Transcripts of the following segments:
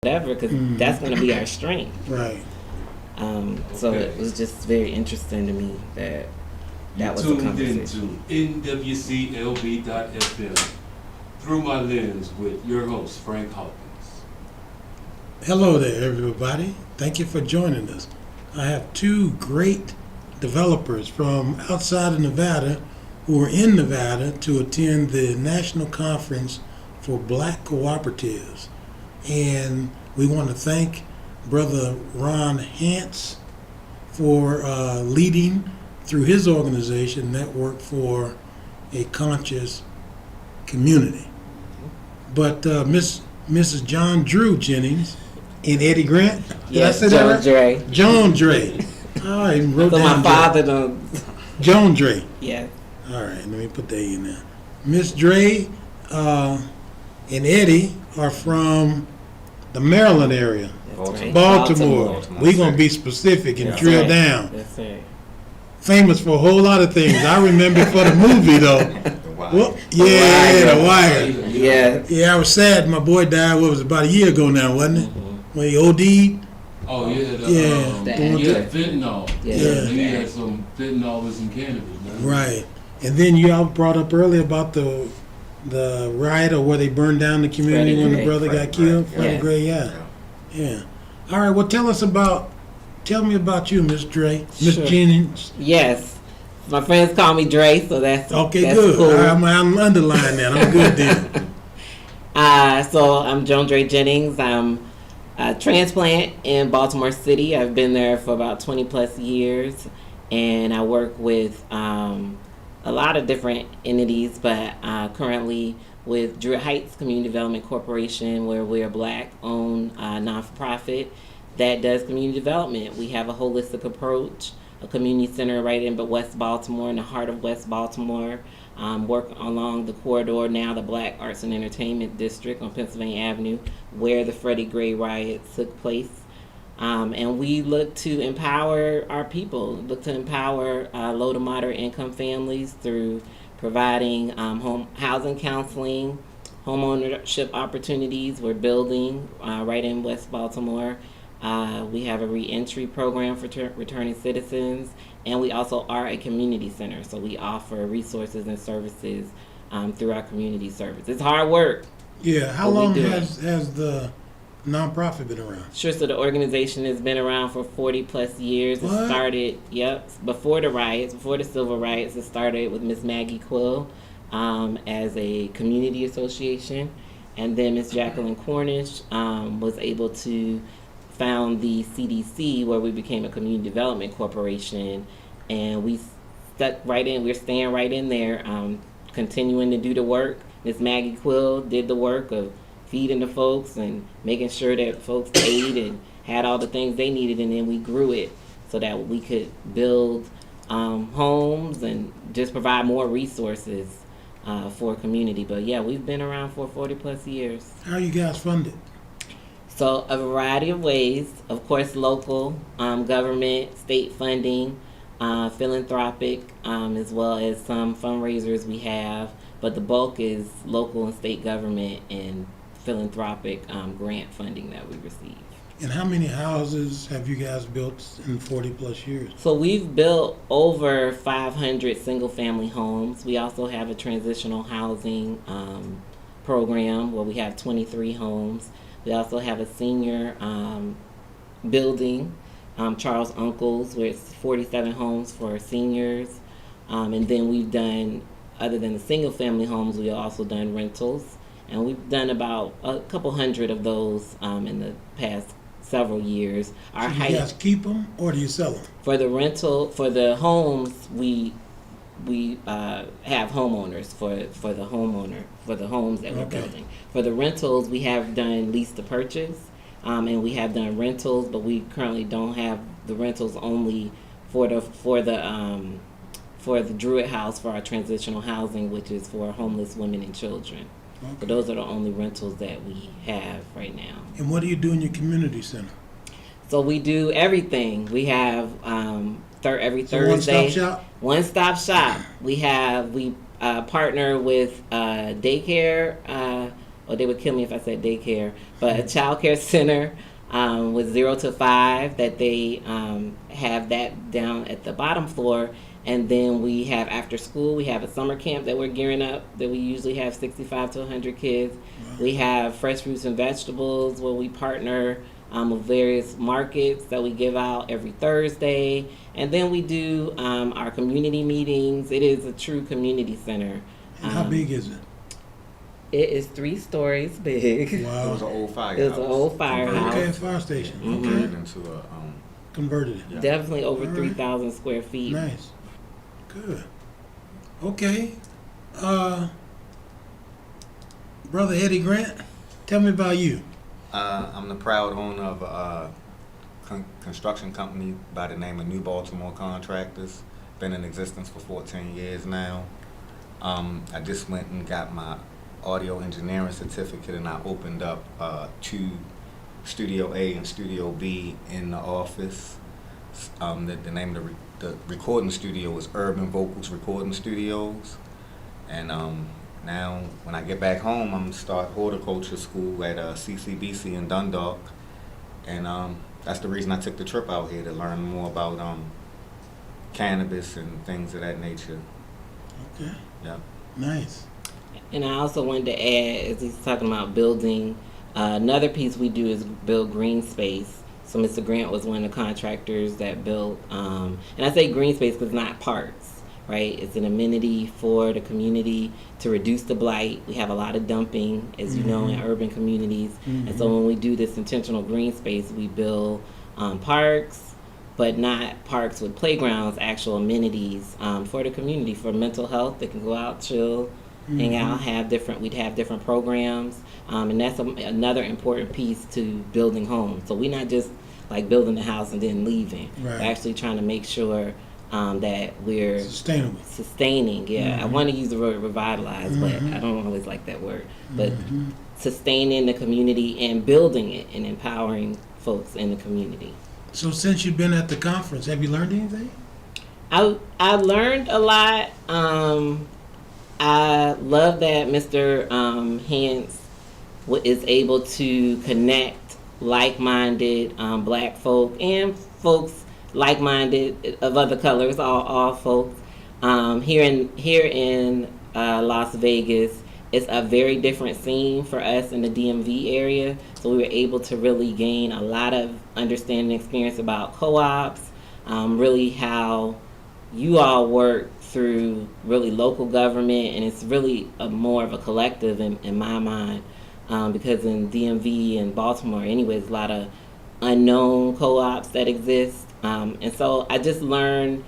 whatever, because that's going to be our strength. Right. So it was just very interesting to me that was a conversation. Tuned into NWCLB.FM Through My Lens with your host, Frank Hawkins. Hello there, everybody. Thank you for joining us. I have two great developers from outside of Nevada who are in Nevada to attend the National Conference for Black Cooperatives. And we want to thank Brother Ron Hance for leading through his organization, Network for a Conscious Community. But Mrs. Johndre Jennings and Eddie Grant, yes, Johndre. Johndre. All right, wrote so down my father done. Johndre. Yeah. All right, let me put that in there. Miss Dre and Eddie are from the Maryland area. Right. Baltimore. We're going to be specific and drill down. That's right. Famous for a whole lot of things. I remember for the movie, though. Well, The Wire. Yeah. Yeah, I was sad. My boy died, what was it, about a year ago now, wasn't it? When he OD'd. Oh, yeah. Fentanyl. Yeah. He had some fentanyl with some cannabis. Man. Right. And then you all brought up earlier about the riot or where they burned down the community when the brother got killed. Freddie Gray, yeah. All right, well, tell me about you, Miss Dre. Miss Jennings. Yes. My friends call me Dre, so that's okay. That's Good. Cool. All right, I'm underlining that. I'm good then. So I'm Johndre Jennings. I'm a transplant in Baltimore City. I've been there for about 20 plus years, and I work with a lot of different entities, but currently with Druid Heights Community Development Corporation, where we're a Black-owned non-for-profit that does community development. We have a holistic approach, a community center right in West Baltimore, in the heart of West Baltimore. Work along the corridor now, the Black Arts and Entertainment District on Pennsylvania Avenue, where the Freddie Gray riots took place. And we look to empower our people, look to empower low to moderate income families through providing home housing counseling, home ownership opportunities. We're building right in West Baltimore. We have a reentry program for returning citizens, and we also are a community center, so we offer resources and services through our community service. It's hard work. Yeah, how long has the nonprofit been around? Sure, so the organization has been around for 40 plus years. What? It started, before the riots, before the civil riots. It started with Miss Maggie Quill as a community association, and then Miss Jacqueline Cornish was able to found the CDC, where we became a community development corporation, and we stuck right in. We're staying right in there, continuing to do the work. Miss Maggie Quill did the work of feeding the folks and making sure that folks ate and had all the things they needed, and then we grew it so that we could build homes and just provide more resources for a community. But yeah, we've been around for 40 plus years. How are you guys funded? So a variety of ways, of course, local government, state funding, philanthropic, as well as some fundraisers we have, but the bulk is local and state government and philanthropic grant funding that we receive. And how many houses have you guys built in 40 plus years? So we've built over 500 single family homes. We also have a transitional housing program where we have 23 homes. We also have a senior building, Charles Uncle's, where it's 47 homes for seniors. And then we've done, other than the single family homes, we've also done rentals. And we've done about a couple hundred of those in the past several years. So you guys keep them or do you sell them? For the rental, for the homes, we have homeowners for the homeowner, for the homes that we're building. For the rentals, we have done lease to purchase, and we have done rentals, but we currently don't have the rentals only for the Druid House for our transitional housing, which is for homeless women and children. Okay. But those are the only rentals that we have right now. And what do you do in your community center? So we do everything. We have every Thursday. One-stop shop? One-stop shop. We partner with daycare Well, they would kill me if I said daycare, but a child care center with 0 to 5 that they have that down at the bottom floor. And then we have after school, we have a summer camp that we're gearing up that we usually have 65 to 100 kids. Wow. We have fresh fruits and vegetables where we partner with various markets that we give out every Thursday. And then we do our community meetings. It is a true community center. And how big is it? It is 3 stories big. Wow. It was an old firehouse. It was an old firehouse. Okay, fire station. Mm-hmm. Okay. Converted into a Converted it. Yeah. Definitely over All right. 3,000 square feet. Nice. Good. Okay. Brother Eddie Grant, tell me about you. I'm the proud owner of a construction company by the name of New Baltimore Contractors. Been in existence for 14 years now. I just went and got my audio engineering certificate, and I opened up 2 Studio A and Studio B in the office. The name of the recording studio is Urban Vocals Recording Studios. And now when I get back home, I'm going to start horticulture school at CCBC in Dundalk. And that's the reason I took the trip out here, to learn more about cannabis and things of that nature. Okay. Yeah. Nice. And I also wanted to add, as he's talking about building, another piece we do is build green space. So Mr. Grant was one of the contractors that built, and I say green space because it's not parks, right? It's an amenity for the community to reduce the blight. We have a lot of dumping, as you know, in urban communities. Mm-hmm. And so when we do this intentional green space, we build parks, but not parks with playgrounds, actual amenities for the community, for mental health. They can go out, chill, hang out, we'd have different programs. And that's another important piece to building homes. So we're not just like building the house and then leaving. Right. We're actually trying to make sure that we're sustaining. Yeah, I want to use the word revitalize, but I don't always like that word. But sustaining the community and building it and empowering folks in the community. So since you've been at the conference, have you learned anything? I learned a lot. I love that Mr. Hance is able to connect like-minded Black folk and folks like-minded of other colors, all folks. Here in Las Vegas, it's a very different scene for us in the DMV area. So we were able to really gain a lot of understanding and experience about co-ops, really how you all work through really local government, and it's really more of a collective in my mind, because in DMV and Baltimore anyways, a lot of unknown co-ops that exist, and so I just learned,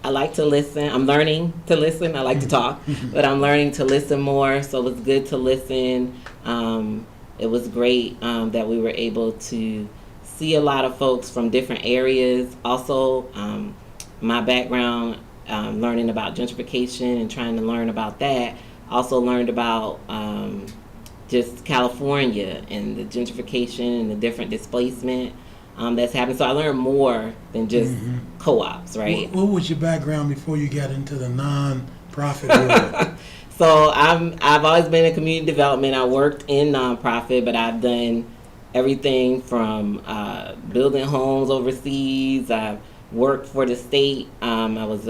I like to listen. I'm learning to listen. I like to talk, but I'm learning to listen more, so it was good to listen. It was great that we were able to see a lot of folks from different areas. Also, my background, learning about gentrification and trying to learn about that. Also learned about just California and the gentrification and the different displacement that's happening. So I learned more than just co-ops, right? What was your background before you got into the non-profit world? So I've always been in community development. I worked in nonprofit, but I've done everything from building homes overseas. I've worked for the state. I was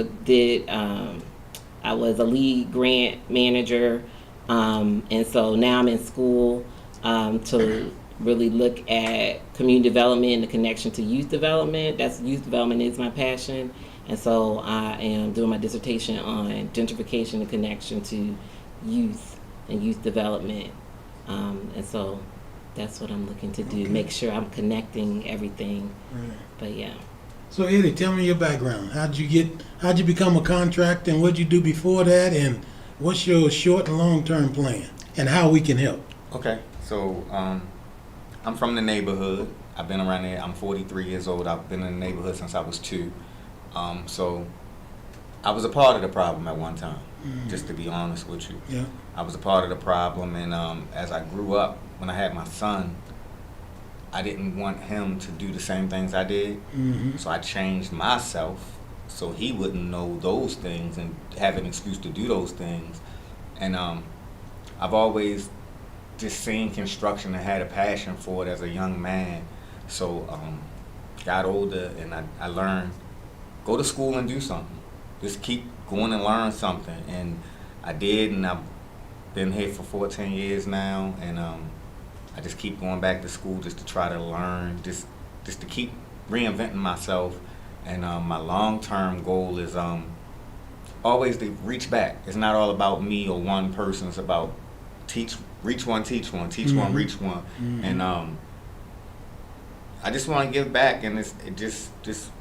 a lead grant manager, and so now I'm in school to really look at community development and the connection to youth development. Youth development is my passion, and so I am doing my dissertation on gentrification and connection to youth and youth development, and so that's what I'm looking to do. Okay. Make sure I'm connecting everything. Right. But yeah. So Eddie, tell me your background. How'd you become a contractor, and what'd you do before that, and what's your short and long term plan, and how we can help? Okay, so I'm from the neighborhood. I've been around there. I'm 43 years old. I've been in the neighborhood since I was 2. So I was a part of the problem at one time, just to be honest with you. Yeah. I was a part of the problem, and as I grew up, when I had my son, I didn't want him to do the same things I did. So I changed myself so he wouldn't know those things and have an excuse to do those things. And I've always just seeing construction and had a passion for it as a young man. So got older and I learned, go to school and do something. Just keep going and learn something. And I did, and I've been here for 14 years now, and I just keep going back to school just to try to learn, just to keep reinventing myself. And my long-term goal is always to reach back. It's not all about me or one person. It's about reach one, teach one, teach one, reach one. And I just want to give back, and just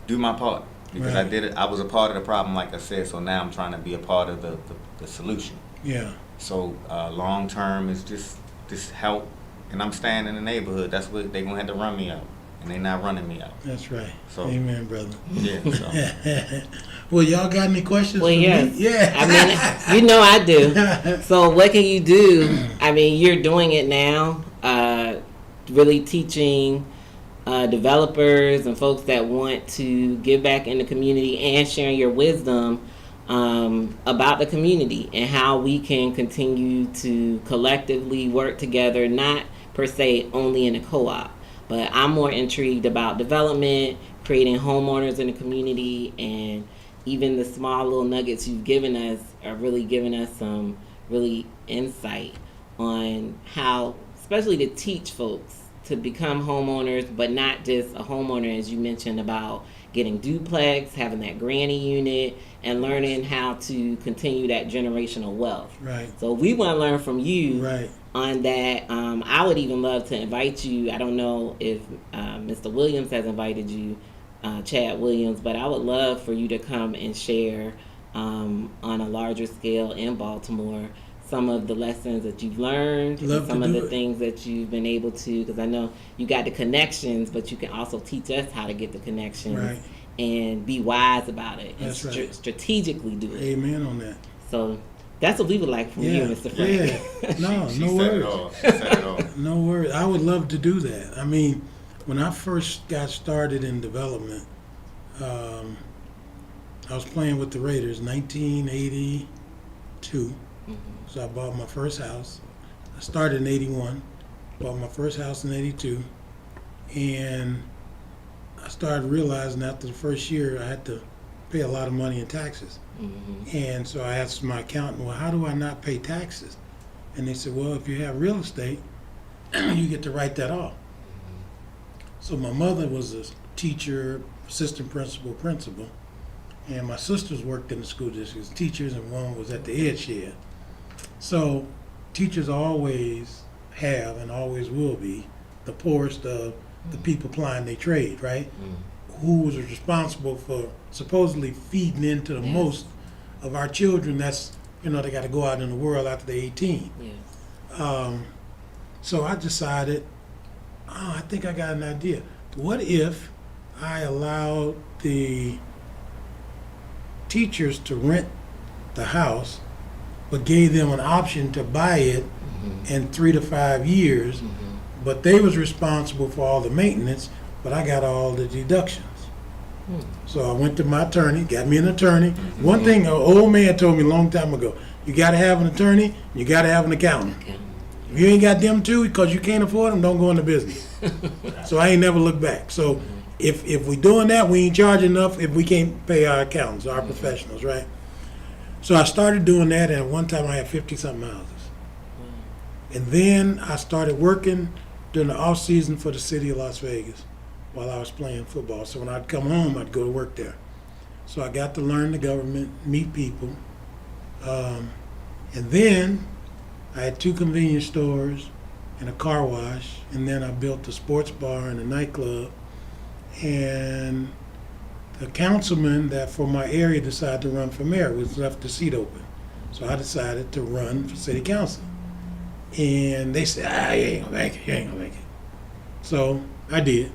do my part, because I did it. I was a part of the problem, like I said. So now I'm trying to be a part of the solution. Yeah. So long term is just help, and I'm staying in the neighborhood. That's what they're gonna have to run me out, and they're not running me out. That's right. So, amen, brother. Yeah. So. Well, y'all got any questions for yes. me? Yeah. I mean, I do. So what can you do? I mean, you're doing it now, really teaching developers and folks that want to give back in the community, and sharing your wisdom about the community and how we can continue to collectively work together, not per se only in a co-op. But I'm more intrigued about development, creating homeowners in the community, and even the small little nuggets you've given us are really giving us some really insight on how, especially to teach folks to become homeowners, but not just a homeowner, as you mentioned, about getting duplex, having that granny unit, and learning how to continue that generational wealth. Right. So we want to learn from you Right. on that. I would even love to invite you. I don't know if Mr. Williams has invited you, Chad Williams, but I would love for you to come and share on a larger scale in Baltimore some of the lessons that you've learned, some of the things that you've been able to, because I know you got the connections, but you can also teach us how to get the connections, Right. and be wise about it, and That's right. strategically do it. Amen on that. So that's what we would like from you, Mr. Frank. Yeah. No, She no said worries. it all. She said it all. No worries. I would love to do that. I mean, when I first got started in development, I was playing with the Raiders, 1982. So I bought my first house. I started in 81, bought my first house in 82, and I started realizing after the first year I had to pay a lot of money in taxes. And so I asked my accountant, well, how do I not pay taxes? And they said, well, if you have real estate, you get to write that off. So my mother was a teacher, assistant principal, and my sisters worked in the school district as teachers, and one was at the ed shed. So teachers always have and always will be the poorest of the people plying their trade, right? Who was responsible for supposedly feeding into the most of our children that's, they got to go out in the world after they're 18. Yes. So I decided, I think I got an idea. What if I allowed the teachers to rent the house, but gave them an option to buy it in 3 to 5 years, but they was responsible for all the maintenance, but I got all the deductions. So I went to my attorney, got me an attorney. One thing an old man told me a long time ago, you got to have an attorney, you got to have an accountant. If you ain't got them two because you can't afford them, don't go into business. So I ain't never looked back. So if we doing that, we ain't charging enough if we can't pay our accountants, our professionals, right? So I started doing that, and at one time I had 50-something houses. And then I started working during the off season for the city of Las Vegas while I was playing football. So when I'd come home, I'd go to work there. So I got to learn the government, meet people. And then I had 2 convenience stores and a car wash, and then I built a sports bar and a nightclub. And the councilman that for my area decided to run for mayor was left the seat open. So I decided to run for city council. And they said, you ain't gonna make it, you ain't gonna make it. So I did.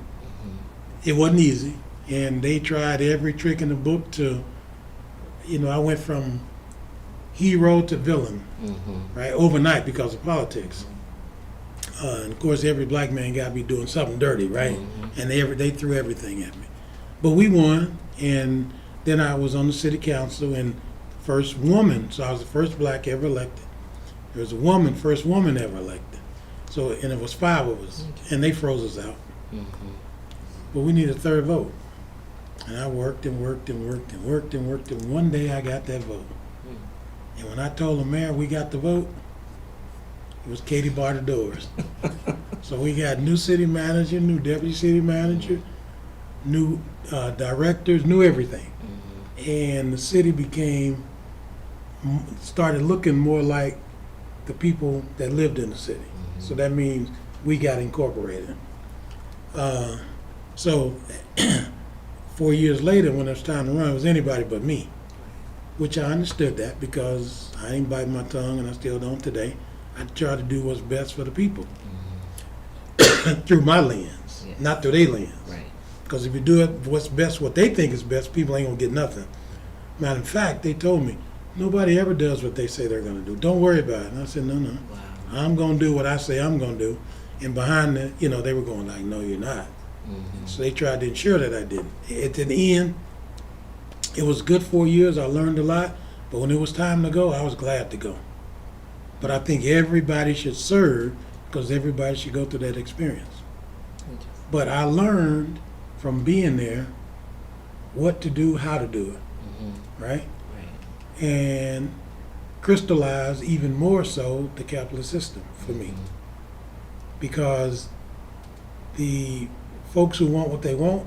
It wasn't easy. And they tried every trick in the book to, I went from hero to villain, right, overnight because of politics. And of course, every black man got to be doing something dirty, right? And they threw everything at me. But we won, and then I was on the city council and first woman, so I was the first black ever elected. There was a woman, first woman ever elected. So, and it was 5 of us, and they froze us out. Mm-hmm. But we need a third vote. And I worked and worked and worked and worked and worked, and one day I got that vote. And when I told the mayor we got the vote, it was Katie bar the doors. So we got new city manager, new deputy city manager, new directors, new everything. And the city started looking more like the people that lived in the city. So that means we got incorporated. So 4 years later, when it was time to run, it was anybody but me, which I understood that because I ain't bite my tongue, and I still don't today. I try to do what's best for the people through my lens, Yeah. not through their lens. Right. Because if you do it what's best, what they think is best, people ain't gonna get nothing. Matter of fact, they told me, nobody ever does what they say they're gonna do. Don't worry about it. And I said, no. Wow. I'm gonna do what I say I'm gonna do. And behind the, they were going like, no, you're not. Mm-hmm. So they tried to ensure that I didn't. At the end, it was good 4 years. I learned a lot. But when it was time to go, I was glad to go. But I think everybody should serve because everybody should go through that experience. But I learned from being there what to do, how to do it, Mm-hmm. right? Right. And crystallized even more so the capitalist system for me. Because the folks who want what they want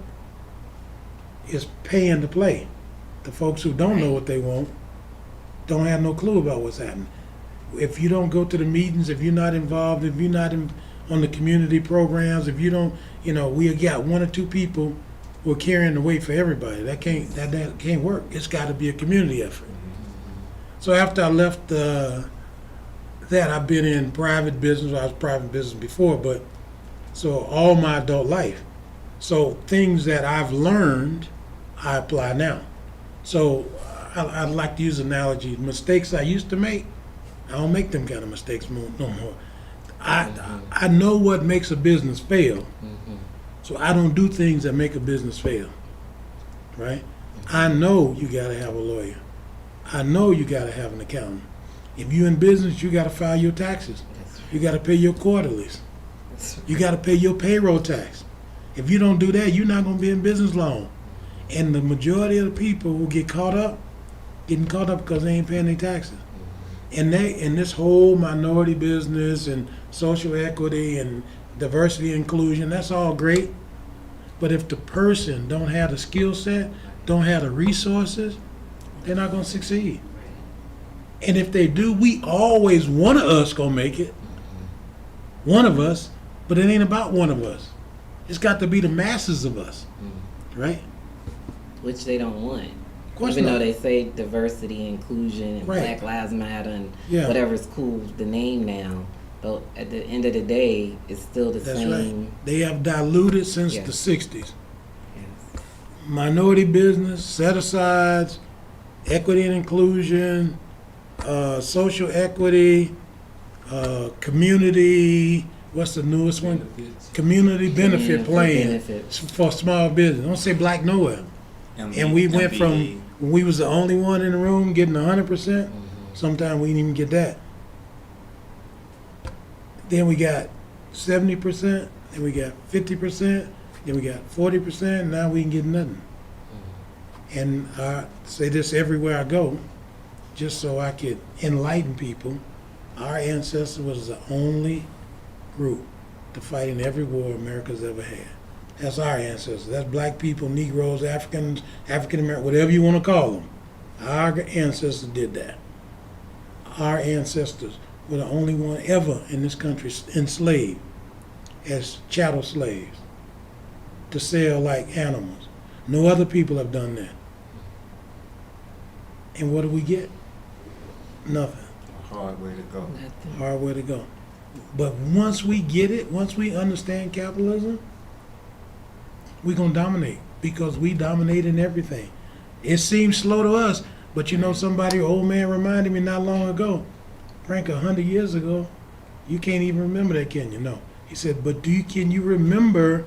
is paying to play. The folks who don't know what they want don't have no clue about what's happening. If you don't go to the meetings, if you're not involved, if you're not on the community programs, if you don't, we got 1 or 2 people who are carrying the weight for everybody. That can't work. It's got to be a community effort. So after I left that, I've been in private business. I was private business before, but so all my adult life. So things that I've learned, I apply now. So I'd like to use an analogy. Mistakes I used to make, I don't make them kind of mistakes no more. I know what makes a business fail, so I don't do things that make a business fail, right? I know you got to have a lawyer. I know you got to have an accountant. If you're in business, you got to file your taxes. You got to pay your quarterlies. You got to pay your payroll tax. If you don't do that, you're not going to be in business long. And the majority of the people who get caught up, getting caught up because they ain't paying their taxes. And in this whole minority business and social equity and diversity inclusion, that's all great. But if the person don't have the skill set, don't have the resources, they're not going to succeed. And if they do, one of us going to make it. One of us, but it ain't about one of us. It's got to be the masses of us, right? Which they don't want. Of course Even not. though they say diversity, inclusion, and Right. Black Lives Matter, and Yeah. whatever's cool, the name now. But at the end of the day, it's still the That's same. right. They have diluted since Yeah. the 60s. Yes. Minority business, set-asides, equity and inclusion, social equity, community, what's the newest one? Benefits. Community benefit plan benefits. for small business. Don't say black nowhere. And we went from, when we was the only one in the room getting 100%, sometimes we didn't even get that. Then we got 70%, then we got 50%, then we got 40%, now we can get nothing. And I say this everywhere I go, just so I could enlighten people. Our ancestors was the only group to fight in every war America's ever had. That's our ancestors. That's black people, Negroes, Africans, African American, whatever you want to call them. Our ancestors did that. Our ancestors were the only one ever in this country enslaved as chattel slaves to sell like animals. No other people have done that. And what do we get? Nothing. A hard way to go. Nothing. Hard way to go. But once we get it, once we understand capitalism, we're going to dominate because we dominate in everything. It seems slow to us, but somebody, old man reminded me not long ago, Frank, 100 years ago, you can't even remember that, can you? No. He said, but can you remember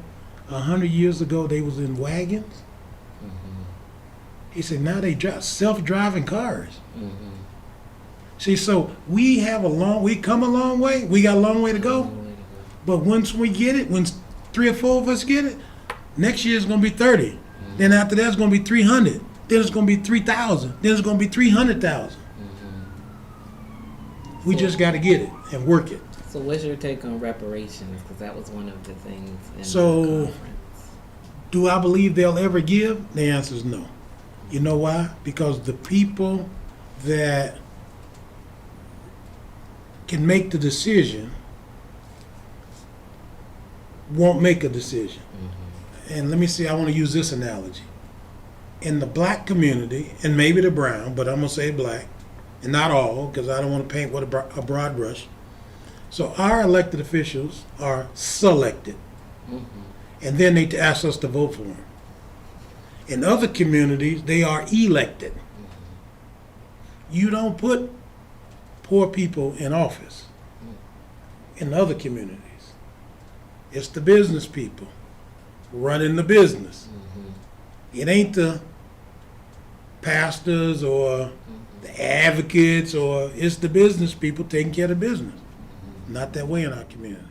100 years ago they was in wagons? He said, now they drive self-driving cars. See, so we come a long way. We got a long way to go. But once we get it, when 3 or 4 of us get it, next year it's going to be 30. Then after that it's going to be 300. Then it's going to be 3,000. Then it's going to be 300,000. We just got to get it and work it. So what's your take on reparations? Because that was one of the things in So, the conference. Do I believe they'll ever give? The answer is no. You know why? Because the people that can make the decision won't make a decision. And let me see, I want to use this analogy. In the black community, and maybe the brown, but I'm going to say black, and not all, because I don't want to paint with a broad brush. So our elected officials are selected, and then they ask us to vote for them. In other communities, they are elected. You don't put poor people in office in other communities. It's the business people running the business. It ain't the pastors or the advocates, or it's the business people taking care of the business. Not that way in our community.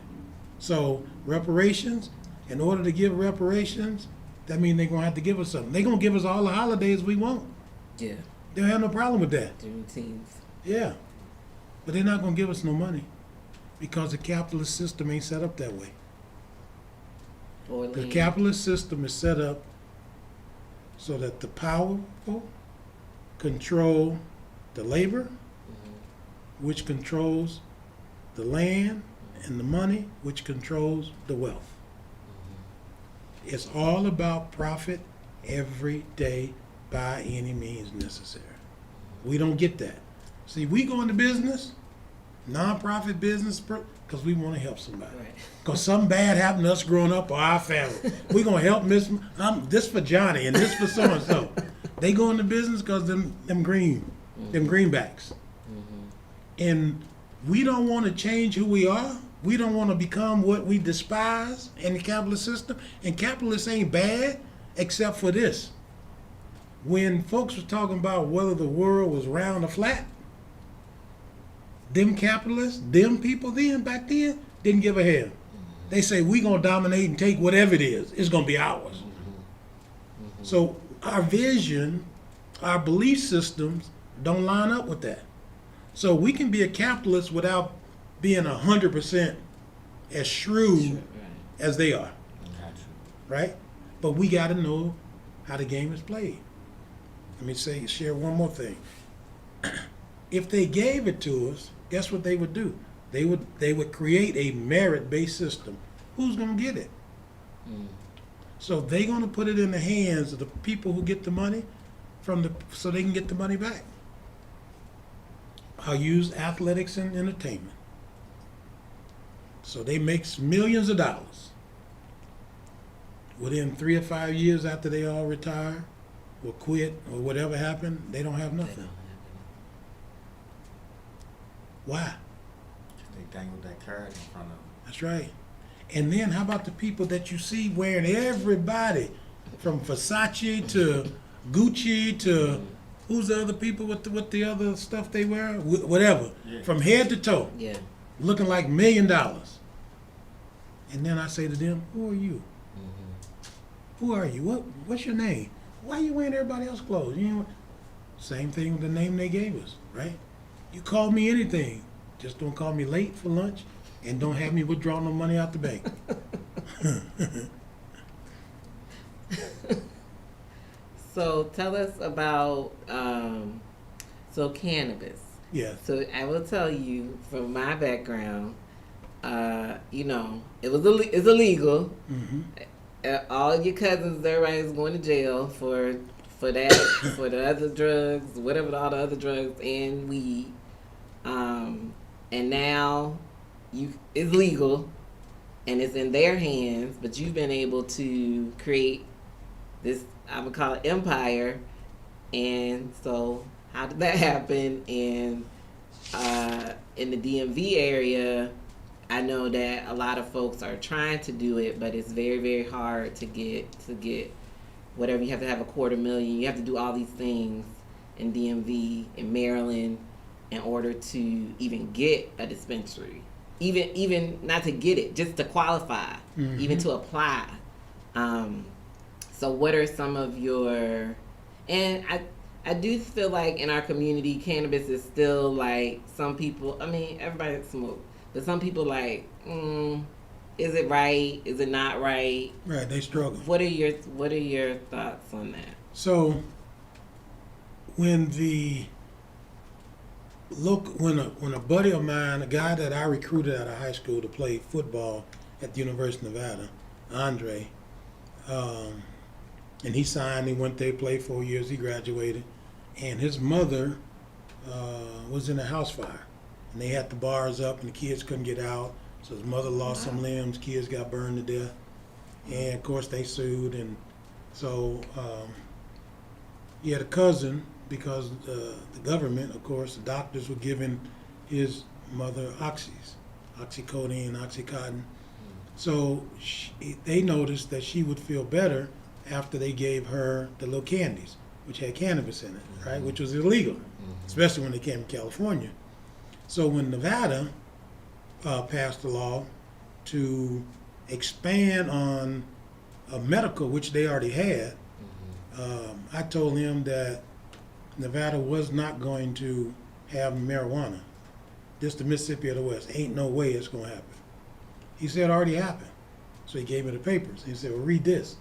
So reparations, in order to give reparations, that means they're going to have to give us something. They're going to give us all the holidays we want. Yeah. They don't have no problem with that. Juneteenth. Yeah. But they're not going to give us no money because the capitalist system ain't set up that way. Or The land. capitalist system is set up so that the powerful control the labor, which controls the land, and the money, which controls the wealth. It's all about profit every day by any means necessary. We don't get that. See, we go into business, non-profit business, because we want to help somebody. Right. Because something bad happened to us growing up or our family. We're going to help this for Johnny and this for so-and-so. They go into business because them greenbacks. And we don't want to change who we are. We don't want to become what we despise in the capitalist system. And capitalists ain't bad except for this. When folks were talking about whether the world was round or flat, them capitalists, them people then, back then, didn't give a hell. They say, we going to dominate and take whatever it is. It's going to be ours. So our vision, our belief systems don't line up with that. So we can be a capitalist without being 100% as shrewd as they are, right? But we got to know how the game is played. Let me share one more thing. If they gave it to us, guess what they would do? They would create a merit-based system. Who's going to get it? So they're going to put it in the hands of the people who get the money so they can get the money back. I'll use athletics and entertainment. So they make millions of dollars. Within 3 or 5 years after they all retire or quit or whatever happened, they don't have nothing. Why? They dangled that card in front of them. That's right. And then how about the people that you see wearing everybody from Versace to Gucci to who's the other people with the other stuff they wear? Whatever. Yeah. From head to toe. Yeah. Looking like $1 million. And then I say to them, who are you? Who are you? What's your name? Why are you wearing everybody else's clothes? You know, same thing with the name they gave us, right? You call me anything. Just don't call me late for lunch and don't have me withdraw no money out the bank. So tell us about cannabis. Yeah. So I will tell you from my background, it's illegal. All your cousins, everybody's going to jail for that, for the other drugs, whatever all the other drugs and weed. And now it's legal and it's in their hands, but you've been able to create this, I would call it empire. And so how did that happen? And in the DMV area, I know that a lot of folks are trying to do it, but it's very, very hard to get whatever. You have to have $250,000. You have to do all these things in DMV, in Maryland. in order to even get a dispensary, even not to get it, just to qualify, even to apply. So what are some of your, and I do feel like in our community, cannabis is still like, some people, I mean, everybody smoke, but some people like, is it right? Is it not right? Right, they struggle. What are your thoughts on that? So when a buddy of mine, a guy that I recruited out of high school to play football at the University of Nevada, Johndre, and he signed, he went there, played 4 years, he graduated, and his mother was in a house fire, and they had the bars up and the kids couldn't get out, so his mother lost some limbs, kids got burned to death, and of course they sued, and so he had a cousin, because the government, of course, the doctors were giving his mother oxycodone, oxycontin. So they noticed that she would feel better after they gave her the little candies, which had cannabis in it, right? Which was illegal, especially when they came to California. So when Nevada passed a law to expand on a medical, which they already had, I told him that Nevada was not going to have marijuana. This the Mississippi of the West. Ain't no way it's going to happen. He said it already happened. So he gave me the papers. He said, well, read this.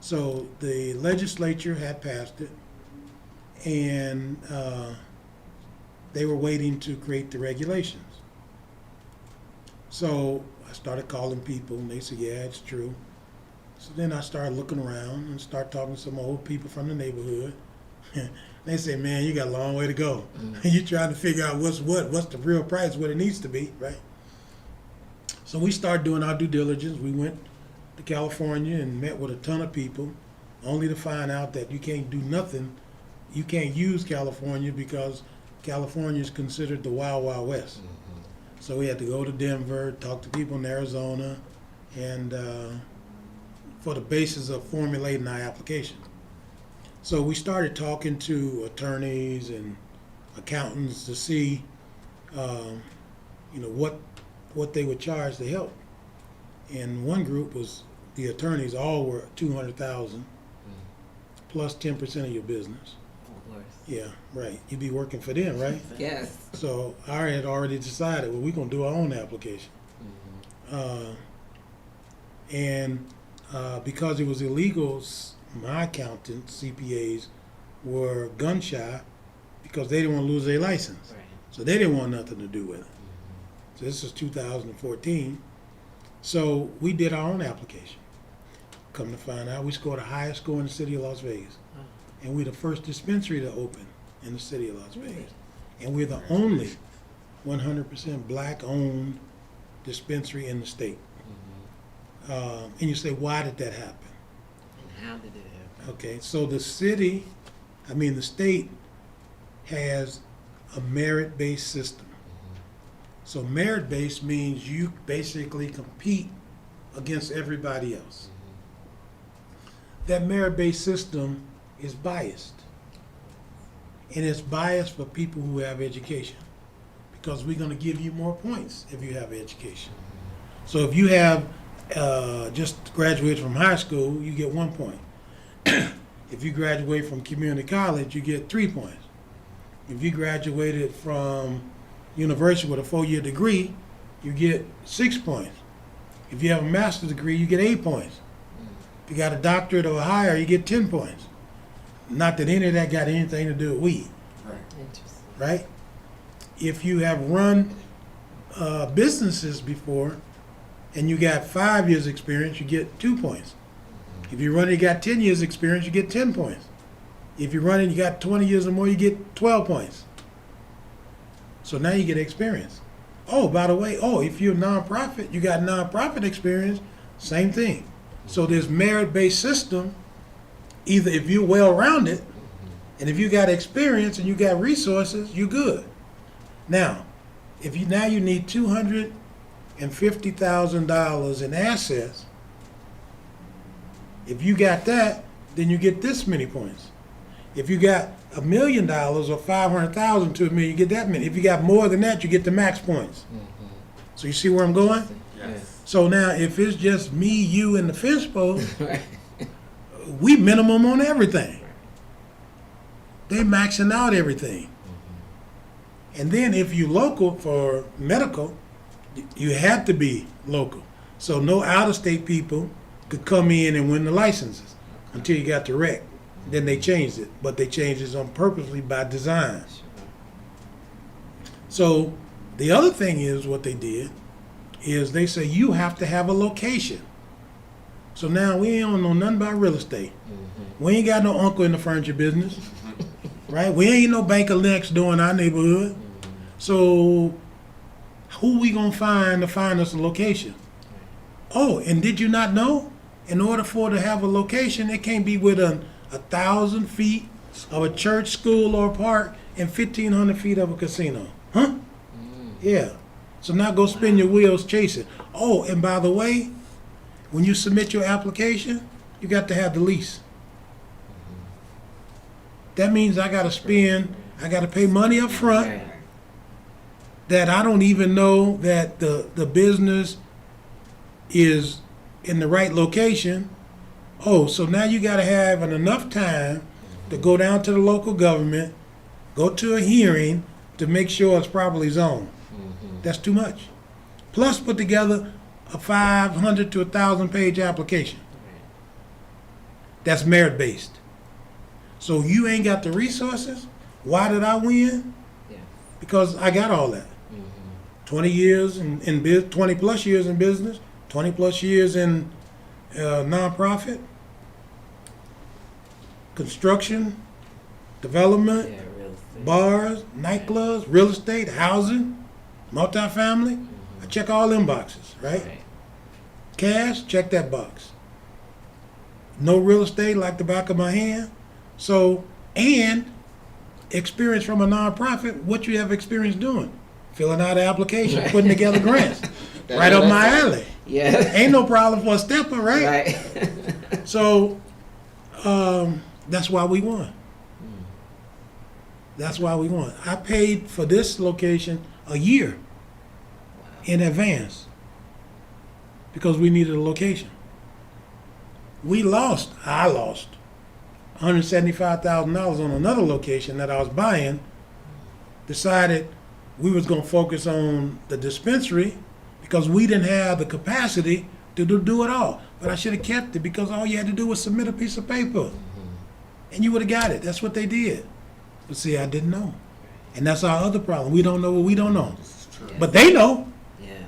So the legislature had passed it, and they were waiting to create the regulations. So I started calling people, and they said, yeah, it's true. So then I started looking around and started talking to some old people from the neighborhood. They say, man, you got a long way to go. You're trying to figure out what's the real price, what it needs to be, right? So we started doing our due diligence. We went to California and met with a ton of people, only to find out that you can't do nothing. You can't use California because California is considered the Wild Wild West. So we had to go to Denver, talk to people in Arizona, and for the basis of formulating our application. So we started talking to attorneys and accountants to see, what they would charge to help. And one group was the attorneys, all were $200,000 plus 10% of your business. Of course. Yeah, right. You'd be working for them, right? Yes. So I had already decided, well, we're gonna do our own application. Because it was illegal, my accountants, CPAs, were gun shy because they didn't want to lose their license. Right. So they didn't want nothing to do with it. So this is 2014. So we did our own application. Come to find out, we scored the highest score in the city of Las Vegas. And we're the first dispensary to open in the city of Las Vegas. And we're the only 100% black-owned dispensary in the state. And you say, why did that happen? And how did it happen? Okay, so the state has a merit-based system. So merit-based means you basically compete against everybody else. That merit-based system is biased. And it's biased for people who have education, because we're going to give you more points if you have education. So if you have just graduated from high school, you get 1 point. If you graduate from community college, you get 3 points. If you graduated from university with a 4-year degree, you get 6 points. If you have a master's degree, you get 8 points. If you got a doctorate or higher, you get 10 points. Not that any of that got anything to do with weed. Interesting. Right? If you have run businesses before and you got 5 years experience, you get 2 points. If you run and you got 10 years experience, you get 10 points. If you run and you got 20 years or more, you get 12 points. So now you get experience. Oh, by the way, if you're a nonprofit, you got nonprofit experience, same thing. So this merit-based system, either if you're well-rounded, and if you got experience and you got resources, you're good. Now, if you need $250,000 in assets, if you got that, then you get this many points. If you got $1 million or 500,000 to $1 million, you get that many. If you got more than that, you get the max points. So you see where I'm going? Yes. So now, if it's just me, you, and the fence post, Right. we minimum on everything. They maxing out everything. And then if you local for medical, you have to be local. So no out-of-state people could come in and win the licenses until you got the rec. Then they changed it, but they changed it on purposely by design. So the other thing is what they did is they say you have to have a location. So now we don't know nothing about real estate. We ain't got no uncle in the furniture business, right? We ain't no banker next door in our neighborhood. So who we gonna find to find us a location? Oh, and did you not know? In order for it to have a location, it can't be within 1,000 feet of a church, school, or park, and 1,500 feet of a casino. Huh? Yeah. So now go spin your wheels chasing. Oh, and by the way, when you submit your application, you got to have the lease. That means I got to pay money up front Right. that I don't even know that the business is in the right location. Oh, so now you got to have enough time to go down to the local government, go to a hearing to make sure it's properly zoned. That's too much. Plus put together a 500 to 1,000 page application. That's merit based. So you ain't got the resources. Why did I win? Yeah. Because I got all that. 20 years in 20 plus years in business, 20 plus years in nonprofit, construction, development, Yeah, real estate. bars, nightclubs, real estate, housing, multifamily. I check all them boxes, right? Right. Cash, check that box. No real estate like the back of my hand. So, and experience from a nonprofit, what you have experience doing? Filling out an application, putting together grants. Right up my alley. Yeah. Ain't no problem for a stepper, right? Right. So, that's why we won. That's why we won. I paid for this location a year in advance because we needed a location. I lost $175,000 on another location that I was buying. Decided we was going to focus on the dispensary because we didn't have the capacity to do it all. But I should have kept it because all you had to do was submit a piece of paper. And you would have got it. That's what they did. But see, I didn't know. And that's our other problem. We don't know what we don't know. But they know. Yes.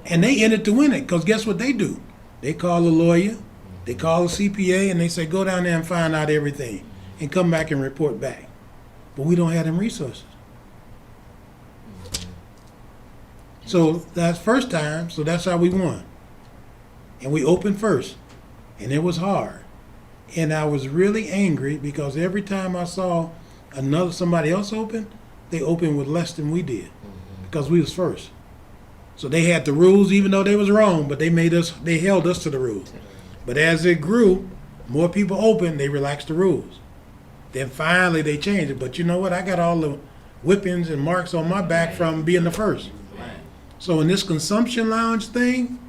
And they in it to win it. Because guess what they do? They call a lawyer. They call a CPA. And they say, go down there and find out everything. And come back and report back. But we don't have them resources. So that's first time. So that's how we won. And we opened first. And it was hard. And I was really angry because every time I saw somebody else open, they opened with less than we did because we was first. So they had the rules even though they was wrong, but they held us to the rules. But as it grew, more people opened, they relaxed the rules. Then finally they changed it. But you know what? I got all the whippings and marks on my back from being the first. So in this consumption lounge thing,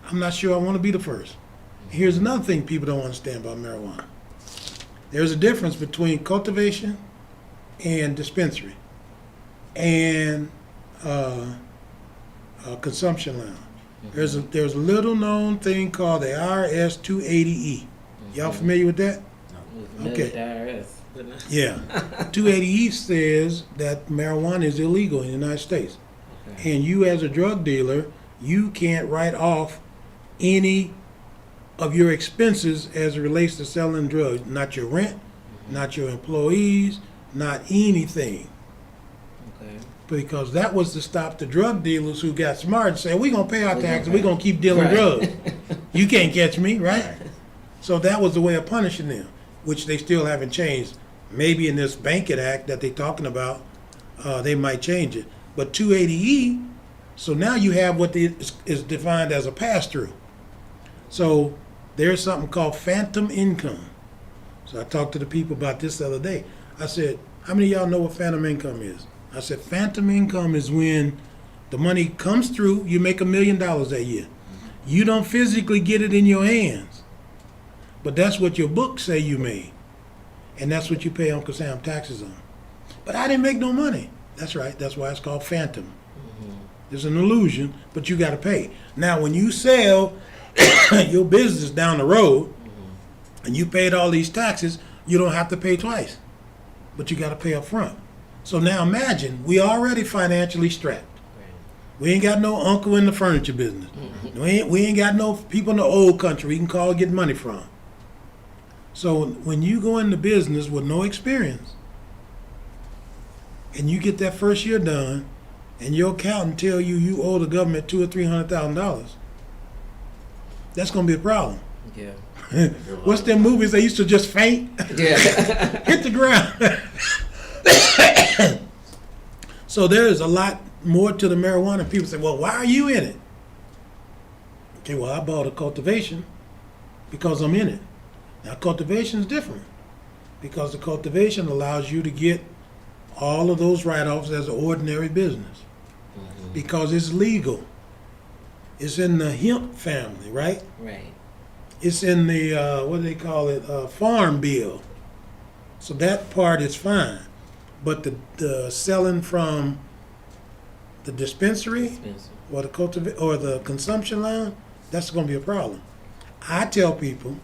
I'm not sure I want to be the first. Here's another thing people don't understand about marijuana. There's a difference between cultivation and dispensary and consumption lounge. There's a little known thing called the IRS 280E. Y'all familiar with that? Okay. Yeah. 280E says that marijuana is illegal in the United States. Okay. And you as a drug dealer, you can't write off any of your expenses as it relates to selling drugs. Not your rent, not your employees, not anything. Okay. Because that was to stop the drug dealers who got smart and said, we're going to pay our taxes, we're going to keep dealing Right. drugs. You can't catch me, right? So that was the way of punishing them, which they still haven't changed. Maybe in this Banking Act that they're talking about, they might change it. But 280E, so now you have what is defined as a pass-through. So there's something called phantom income. So I talked to the people about this the other day. I said, how many of y'all know what phantom income is? I said, phantom income is when the money comes through, you make $1 million that year. You don't physically get it in your hands, but that's what your books say you made. And that's what you pay Uncle Sam taxes on. But I didn't make no money. That's right. That's why it's called phantom. It's an illusion, but you got to pay. Now, when you sell your business down the road and you paid all these taxes, you don't have to pay twice, but you got to pay up front. So now imagine, we already financially strapped. We ain't got no uncle in the furniture business. We ain't got no people in the old country we can call get money from. So when you go into business with no experience and you get that first year done and your accountant tell you owe the government $200,000 or $300,000, that's gonna be a problem. Yeah. What's them movies they used to just faint? Yeah. Hit the ground. So there is a lot more to the marijuana. People say, well, why are you in it? Okay, well, I bought a cultivation because I'm in it. Now, cultivation is different because the cultivation allows you to get all of those write-offs as an ordinary business because it's legal. It's in the hemp family, right? Right. It's in the, what do they call it, farm bill. So that part is fine. But the selling from the dispensary or the consumption line, that's going to be a problem. I tell people,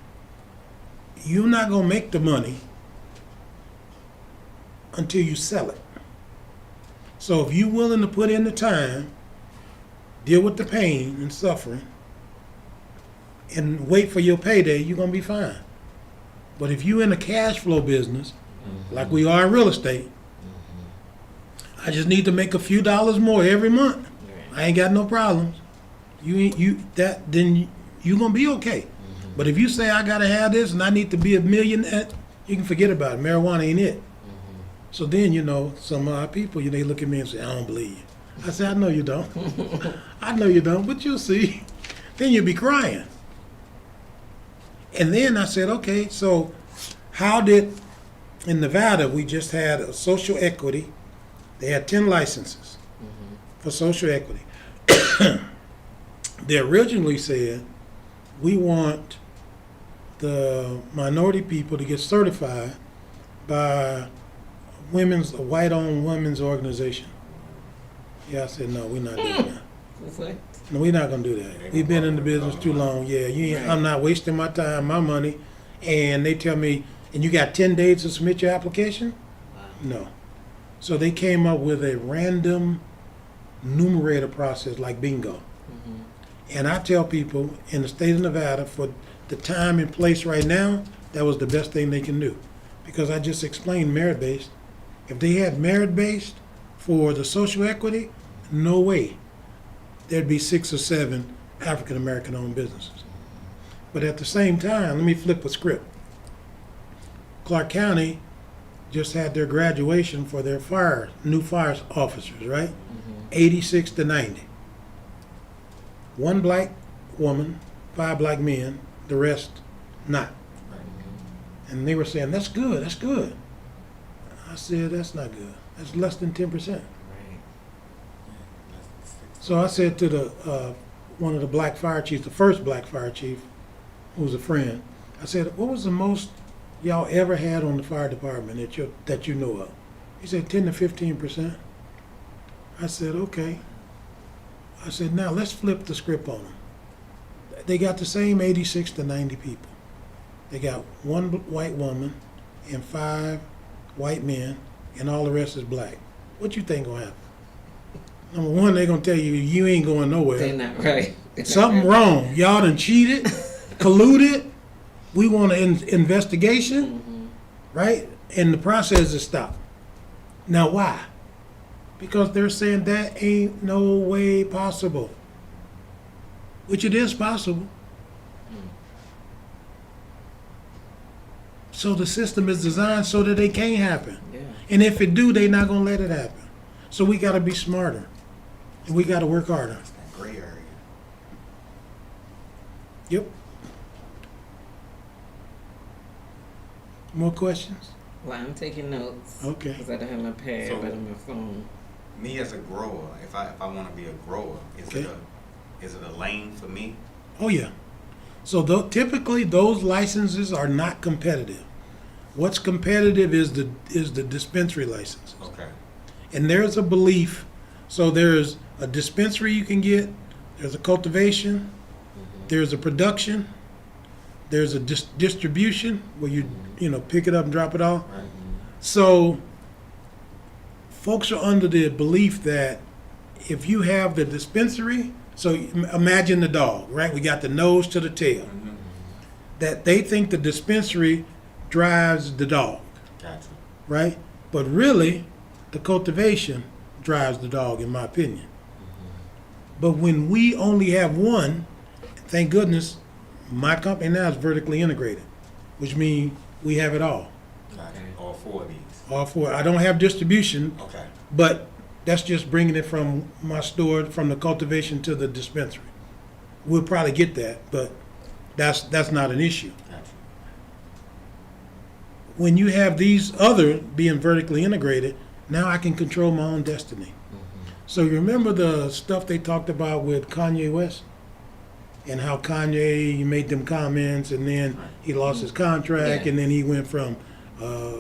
you're not going to make the money until you sell it. So if you're willing to put in the time, deal with the pain and suffering, and wait for your payday, you're going to be fine. But if you're in a cash flow business, like we are in real estate, I just need to make a few dollars more every month. I ain't got no problems. Then you're gonna be okay. But if you say I gotta have this and I need to be $1 million, you can forget about it. Marijuana ain't it. So then some of our people, they look at me and say, I don't believe you. I say, I know you don't. I know you don't, but you'll see. Then you'll be crying. And then I said, okay, so in Nevada, we just had a social equity. They had 10 licenses for social equity. They originally said, we want the minority people to get certified by a white-owned women's organization. Yeah, I said, no, we're not doing that. No, we're not going to do that. We've been in the business too long. Yeah, I'm not wasting my time, my money. And they tell me, and you got 10 days to submit your application? No. So they came up with a random numerator process like bingo. And I tell people in the state of Nevada, for the time and place right now, that was the best thing they can do. Because I just explained merit-based. If they had merit-based for the social equity, no way. There'd be 6 or 7 African-American owned businesses. But at the same time, let me flip a script. Clark County just had their graduation for their new fire officers, right? 86 to 90. 1 black woman, 5 black men, the rest not. And they were saying, that's good, that's good. I said, that's not good. That's less than 10%. So I said to the one of the black fire chiefs, the first black fire chief, who was a friend, I said, what was the most y'all ever had on the fire department that you know of? He said 10 to 15%. I said, okay. I said, now let's flip the script on them. They got the same 86 to 90 people. They got 1 white woman and 5 white men, and all the rest is black. What you think gonna happen? Number one, they're gonna tell you, you ain't going nowhere. They're not right. Something wrong. Y'all done cheated, colluded. We want an investigation, right? And the process is stopped. Now why? Because they're saying that ain't no way possible. Which it is possible. So the system is designed so that it can't happen. Yeah. And if it do, they not gonna let it happen. So we gotta be smarter. And we gotta work harder. That gray area. Yep. More questions? Well, I'm taking notes. Okay. Because I don't have my pad, So- but on my phone. Me as a grower, if I want to be a grower, is Okay. it a lane for me? Oh yeah. So typically those licenses are not competitive. What's competitive is the dispensary license. Okay. And there's a belief. So there's a dispensary you can get. There's a cultivation. There's a production. There's a distribution where you pick it up and drop it off. Right. So folks are under the belief that if you have the dispensary, so imagine the dog, right? We got the nose to the tail. Mm-hmm. That they think the dispensary drives the dog, Gotcha. right? But really, the cultivation drives the dog, in my opinion. But when we only have one, thank goodness, my company now is vertically integrated, which means we have it all. Gotcha. All four of these. All four. I don't have distribution, Okay. but that's just bringing it from my store, from the cultivation to the dispensary. We'll probably get that, but that's not an issue. Gotcha. When you have these other being vertically integrated, now I can control my own destiny. So you remember the stuff they talked about with Kanye West? And how Kanye made them comments, and then he lost his contract, Yeah. and then he went from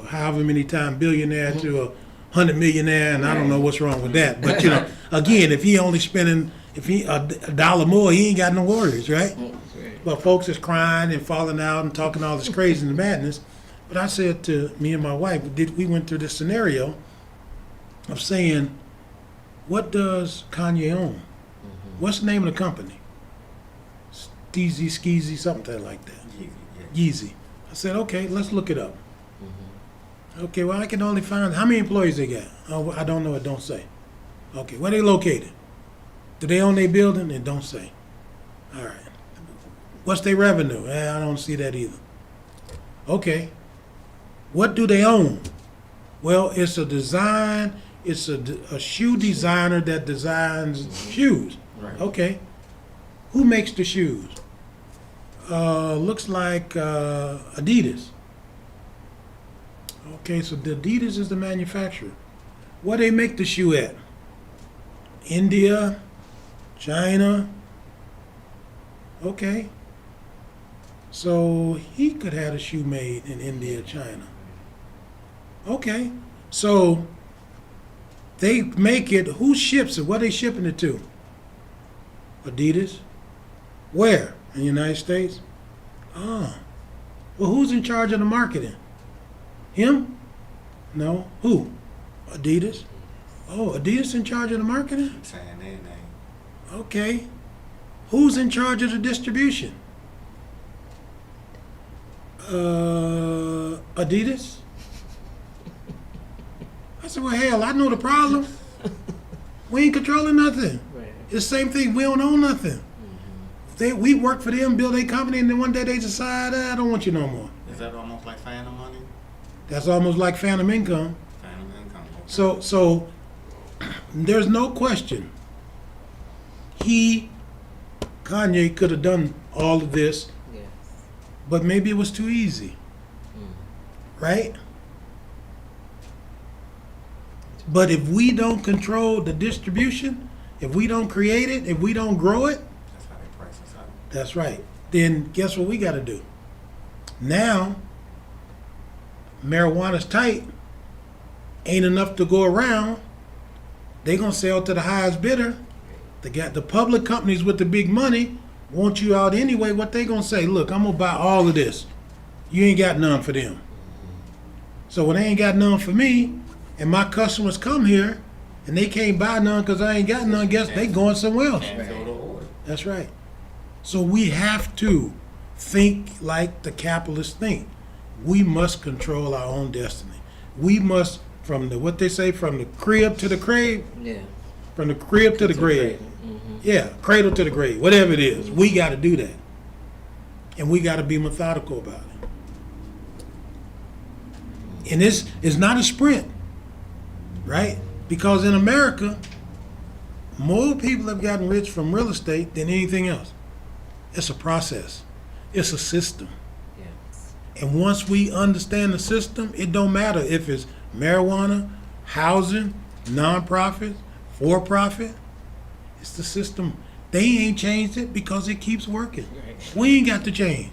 however many time billionaire to a 100 millionaire, and I don't know what's wrong with that. But again, if he only spending a dollar more, he ain't got no worries, right? That's right. But folks is crying and falling out and talking all this crazy and madness. But I said to me and my wife, we went through this scenario of saying, what does Kanye own? What's the name of the company? Steezy, Skeezy, something like that. Easy. Yeah. Yeezy. I said, okay, let's look it up. Okay, well, I can only find, how many employees they got? Oh, I don't know, it don't say. Okay, where they located? Do they own their building? It don't say. All right. What's their revenue? I don't see that either. Okay. What do they own? Well, it's a design, it's a shoe designer that designs shoes. Right. Okay. Who makes the shoes? Looks like Adidas. Okay, so the Adidas is the manufacturer. Where they make the shoe at? India, China. Okay. So he could have a shoe made in India, China. Okay. So they make it. Who ships it? Where they shipping it to? Adidas. Where? In the United States? Ah. Well, who's in charge of the marketing? Him? No. Who? Adidas. Oh, Adidas in charge of the marketing? Keep saying their name. Okay. Who's in charge of the distribution? Adidas? I said, well, hell, I know the problem. We ain't controlling nothing. Right. It's the same thing. We don't own nothing. We work for them, build a company, and then one day they decide, I don't want you no more. Is that almost like phantom money? That's almost like phantom income. Phantom income. Okay. So there's no question. Kanye could have done all of this, Yes. but maybe it was too easy, right? But if we don't control the distribution, if we don't create it, if we don't grow it, That's how they price us out. that's right. Then guess what we got to do? Now, marijuana's tight, ain't enough to go around. They gonna sell to the highest bidder. The public companies with the big money want you out anyway. What they gonna say? Look, I'm gonna buy all of this. You ain't got none for them. So when they ain't got none for me, and my customers come here, and they can't buy none because I ain't got none, guess they going somewhere else. Can't fill the order. That's right. So we have to think like the capitalists think. We must control our own destiny. We must, from the what they say, from the crib to the grave, Yeah. from the crib to the grave. Yeah, cradle to the grave, whatever it is. We got to do that. And we got to be methodical about it. And this is not a sprint, right? Because in America, more people have gotten rich from real estate than anything else. It's a process. It's a system. Yes. And once we understand the system, it don't matter if it's marijuana, housing, nonprofit, for-profit. It's the system. They ain't changed it because it keeps working. We ain't got to change.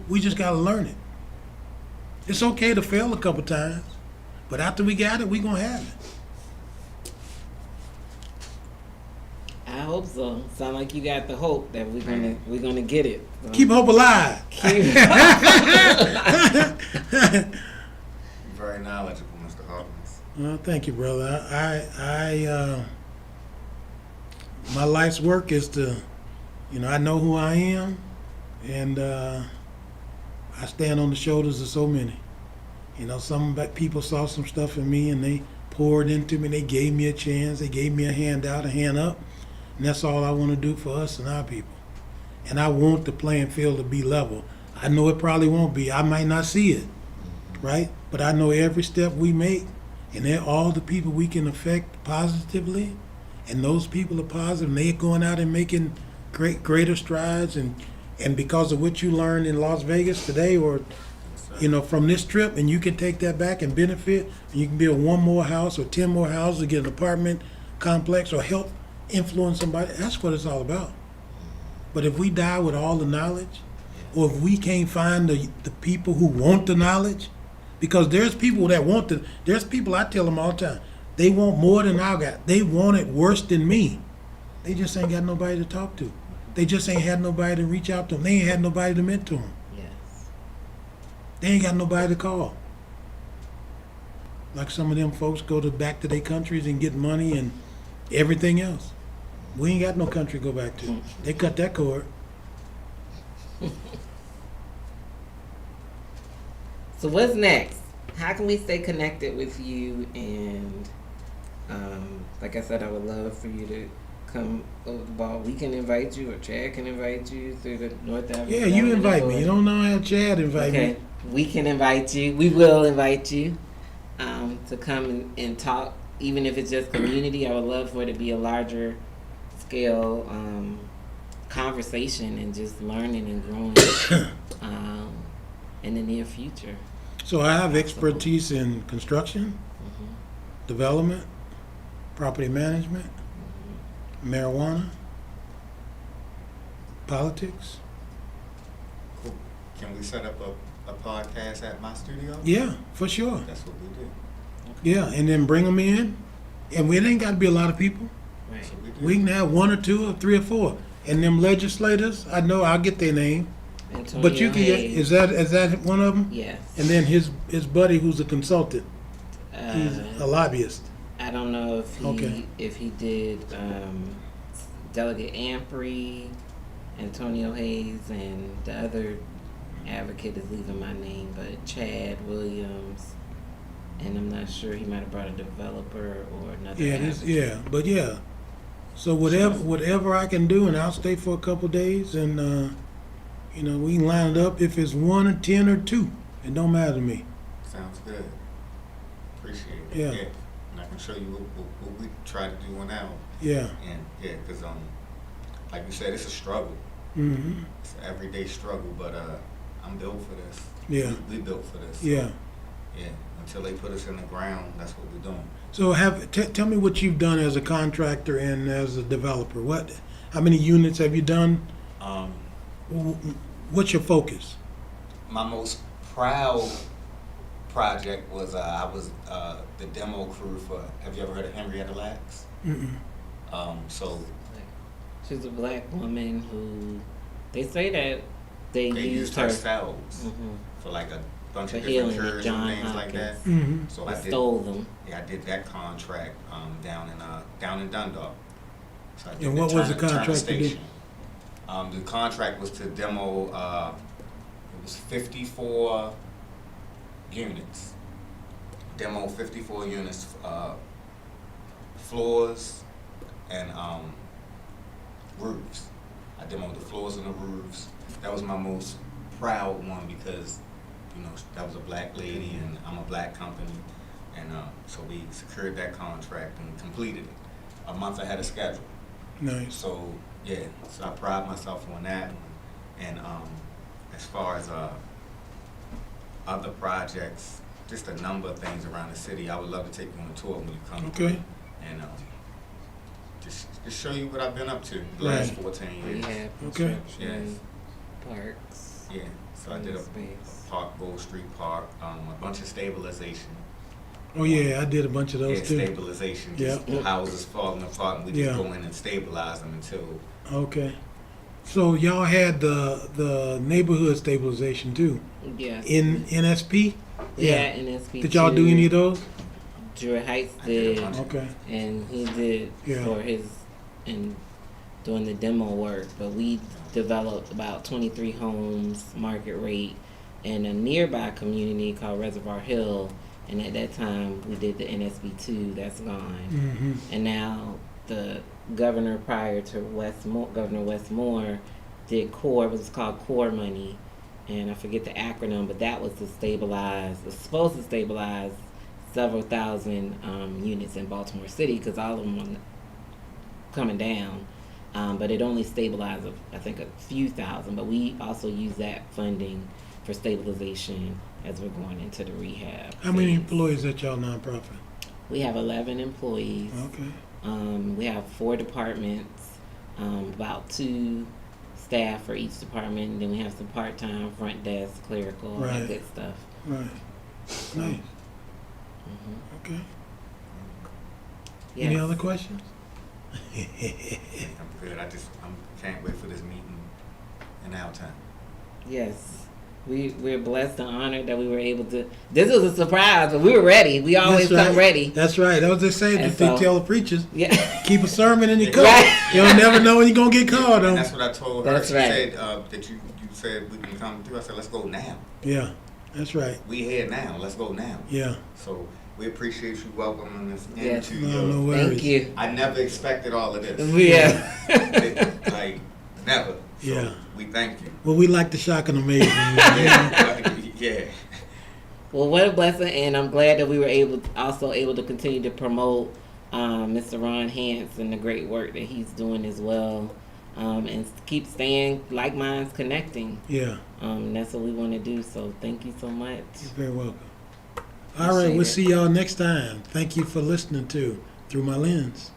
We just got to learn it. It's okay to fail a couple times, but after we got it, we gonna have it. I hope so. Sound like you got the hope that we're gonna get it. So Keep hope alive. Very knowledgeable, Mr. Hawkins. Well, thank you, brother. My life's work is to, I know who I am, and I stand on the shoulders of so many. Some people saw some stuff in me, and they poured into me. They gave me a chance. They gave me a hand out, a hand up, and that's all I want to do for us and our people. And I want the playing field to be level. I know it probably won't be. I might not see it, right? But I know every step we make, and they're all the people we can affect positively, and those people are positive, and they're going out and making greater strides, and because of what you learned in Las Vegas today, or from this trip, and you can take that back and benefit, and you can build one more house or 10 more houses, or get an apartment complex, or help influence somebody. That's what it's all about. But if we die with all the knowledge, or if we can't find the people who want the knowledge, because there's people that want there's people, I tell them all the time, they want more than I got. They want it worse than me. They just ain't got nobody to talk to. They just ain't had nobody to reach out to them. They ain't had nobody to mentor them. Yes. They ain't got nobody to call. Like some of them folks go back to their countries and get money and everything else. We ain't got no country to go back to. They cut that cord. So what's next? How can we stay connected with you? And like I said, I would love for you to come over the ball. We can invite you, or Chad can invite you through the North Avenue. Yeah, you invite me. You don't know how Chad invite me. Okay, we can invite you. We will invite you to come and talk, even if it's just community. I would love for it to be a larger scale conversation and just learning and growing in the near future. So I have expertise in construction, development, property management, marijuana, politics. Cool. Can we set up a podcast at my studio? Yeah, for sure. That's what we do. Yeah, and then bring them in. And it ain't got to be a lot of people. Right. That's what we do. We can have 1 or 2 or 3 or 4. And them legislators, I know I'll get their name. Antonio But you can get, Hayes. is that one of them? Yes. And then his buddy who's a consultant. He's a Uh, lobbyist. I don't know Okay. if he did Delegate Ampry, Antonio Hayes, and the other advocate is leaving my name, but Chad Williams, and I'm not sure, he might have brought a developer or another advocate. But yeah. So whatever I can do, and I'll stay for a couple days, and we can line it up. If it's 1 or 10 or 2, it don't matter to me. Sounds good. Appreciate it. Yeah. And I can show you what we try to do now. Yeah. And because like you said, it's a struggle. Mm-hmm. It's an everyday struggle, but I'm built for this. Yeah. We built for this. Yeah. Yeah. Until they put us in the ground, that's what we're doing. So tell me what you've done as a contractor and as a developer. How many units have you done? What's your focus? My most proud project was I was the demo crew for. Have you ever heard of Henrietta Lacks? So She's a black woman who they say that they used her herself for like a bunch for of healing different with cures and John things like that. Mm-hmm. So but stole them. Yeah, I did that contract down in Dundalk. So I did And what was the contract you did? station. The contract was to demo. It was 54 units. Demo 54 units, floors and roofs. I demoed the floors and the roofs. That was my most proud one because, that was a black lady and I'm a black company. And so we secured that contract and completed it a month ahead of schedule. Nice. So, yeah, so I pride myself on that one. And as far as other projects, just a number of things around the city. I would love to take you on a tour when you come. Okay. And just show you what I've been up to the last Right. 14 years. Rehab, Okay. construction, parks. Yeah. So I did a Space. park, Gold Street Park, a bunch of stabilization. Oh yeah, I did a bunch of those Yeah, too. stabilization. Just Yeah. houses falling apart, and we just Yeah. go in and stabilize them until. Okay. So y'all had the neighborhood stabilization too Yes. in NSP. Yeah, NSP. Did y'all do any of those? Druid Heights I did a did, bunch. Okay. and he did Yeah. for his and doing the demo work. But we developed about 23 homes, market rate, in a nearby community called Reservoir Hill. And at that time, we did the NSB 2. That's gone. Mm-hmm. And now the governor prior to Governor Westmore did core. It was called core money, and I forget the acronym, but that was to stabilize. It was supposed to stabilize several thousand units in Baltimore City because all of them are coming down. But it only stabilized, I think, a few thousand. But we also use that funding for stabilization as we're going into the rehab. How many phase. employees at y'all nonprofit? We have 11 employees. Okay. We have 4 departments, about 2 staff for each department. And then we have some part-time, front desk, clerical, all Right. that good stuff. Right. Nice. Mm-hmm. Okay. Yes. Any other questions? I'm good. I can't wait for this meeting in our time. Yes. We're blessed and honored that we were able to. This was a surprise, but we were ready. We always That's come right. ready. That's right. I was just saying, And if they so- tell the preachers, Yeah. keep a sermon in your cup. Right. You'll never know when you're going to get called And on. that's what I told her. That's She right. said that you said we can come through. I said, let's go now. Yeah, that's right. We here now. Let's go now. Yeah. So we appreciate you welcoming us Yes. into No, your. no worries. Thank you. I never expected all of this. Yeah. Like, never. So Yeah. we thank you. Well, we like the shock and amazing. Yeah. Well, what a blessing, and I'm glad that we were able to continue to promote Mr. Ron Hance and the great work that he's doing as well, and keep staying like minds connecting. Yeah, That's what we want to do. So thank you so much. you're very welcome. All right, we'll see y'all next time. Thank you for listening to Through My Lens.